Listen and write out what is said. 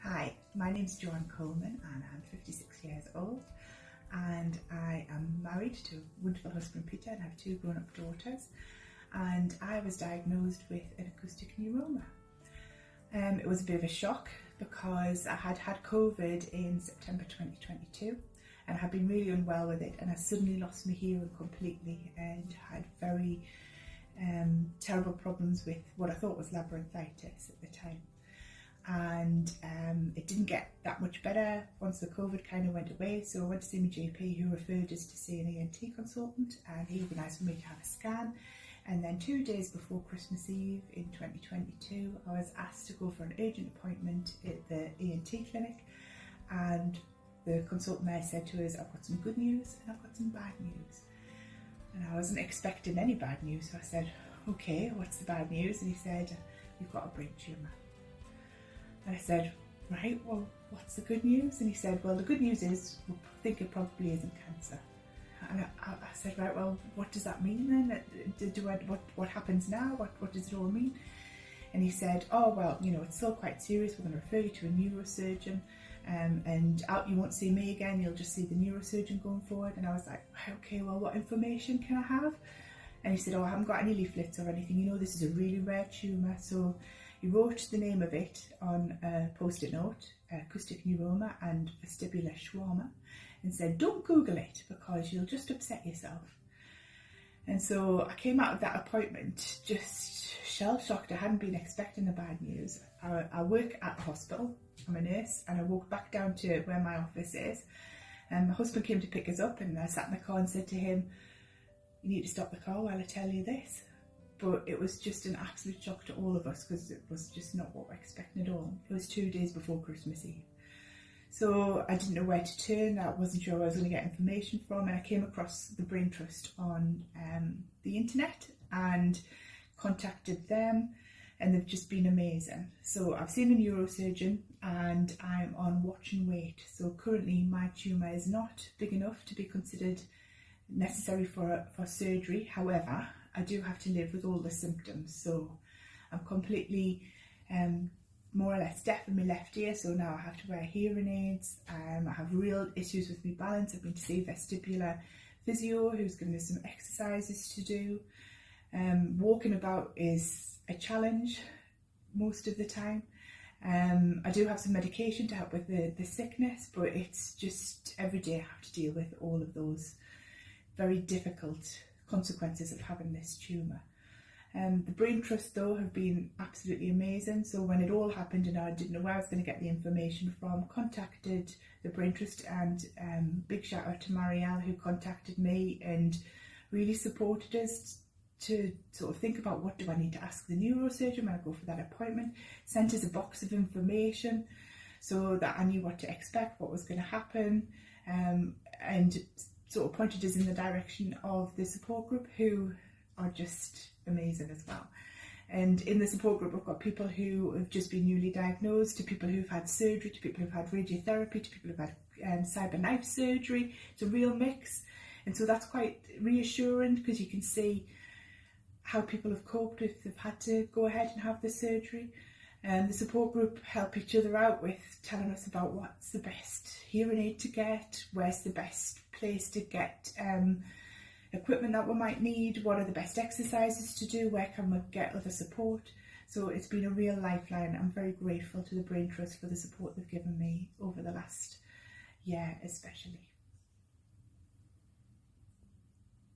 Hi, my name's Joanne Coleman and I'm 56 years old and I am married to a wonderful husband Peter and have two grown-up daughters, and I was diagnosed with an acoustic neuroma. It was a bit of a shock because I had had COVID in September 2022 and had been really unwell with it, and I suddenly lost my hearing completely and had very terrible problems with what I thought was labyrinthitis at the time. And it didn't get that much better once the COVID kind of went away, so I went to see my GP, who referred us to see an ENT consultant, and he organised for me to have a scan. And then 2 days before Christmas Eve in 2022, I was asked to go for an urgent appointment at the ENT clinic, and the consultant there said to us, I've got some good news and I've got some bad news. And I wasn't expecting any bad news, so I said, okay, what's the bad news? And he said, you've got a brain tumour. And I said, right, well, what's the good news? And he said, well, the good news is we think it probably isn't cancer. And I said, right, well, what does that mean then? What happens now? What does it all mean? And he said, oh, well, you know, it's still quite serious. We're going to refer you to a neurosurgeon, and you won't see me again. You'll just see the neurosurgeon going forward. And I was like, okay, well, what information can I have? And he said, oh, I haven't got any leaflets or anything. You know, this is a really rare tumour. So he wrote the name of it on a post-it note, Acoustic Neuroma and Vestibular Schwammer, and said, don't Google it because you'll just upset yourself. And so I came out of that appointment just shell-shocked. I hadn't been expecting the bad news. I work at the hospital, I'm a nurse, and I walked back down to where my office is, and my husband came to pick us up, and I sat in the car and said to him, you need to stop the car while I tell you this. But it was just an absolute shock to all of us because it was just not what we're expecting at all. It was 2 days before Christmas Eve. So I didn't know where to turn. I wasn't sure where I was going to get information from, and I came across the Brain Trust on the internet and contacted them, and they've just been amazing. So I've seen a neurosurgeon and I'm on watch and wait. So currently my tumour is not big enough to be considered necessary for surgery. However, I do have to live with all the symptoms. So I'm completely more or less deaf in my left ear, so now I have to wear hearing aids. I have real issues with my balance. I've been to see a vestibular physio who's given us some exercises to do. Walking about is a challenge most of the time. I do have some medication to help with the sickness, but it's just every day I have to deal with all of those very difficult consequences of having this tumour. The Brain Trust though have been absolutely amazing. So when it all happened and I didn't know where I was going to get the information from, contacted the Brain Trust, and big shout out to Marielle, who contacted me and really supported us to sort of think about what do I need to ask the neurosurgeon when I go for that appointment. Sent us a box of information so that I knew what to expect, what was going to happen, and sort of pointed us in the direction of the support group, who are just amazing as well. And in the support group, we've got people who have just been newly diagnosed, to people who've had surgery, to people who've had radiotherapy, to people who've had cyber knife surgery. It's a real mix. And so that's quite reassuring because you can see how people have coped if they've had to go ahead and have the surgery. And the support group help each other out with telling us about what's the best hearing aid to get, where's the best place to get equipment that we might need, what are the best exercises to do, where can we get other support. So it's been a real lifeline. I'm very grateful to the Brain Trust for the support they've given me over the last year especially.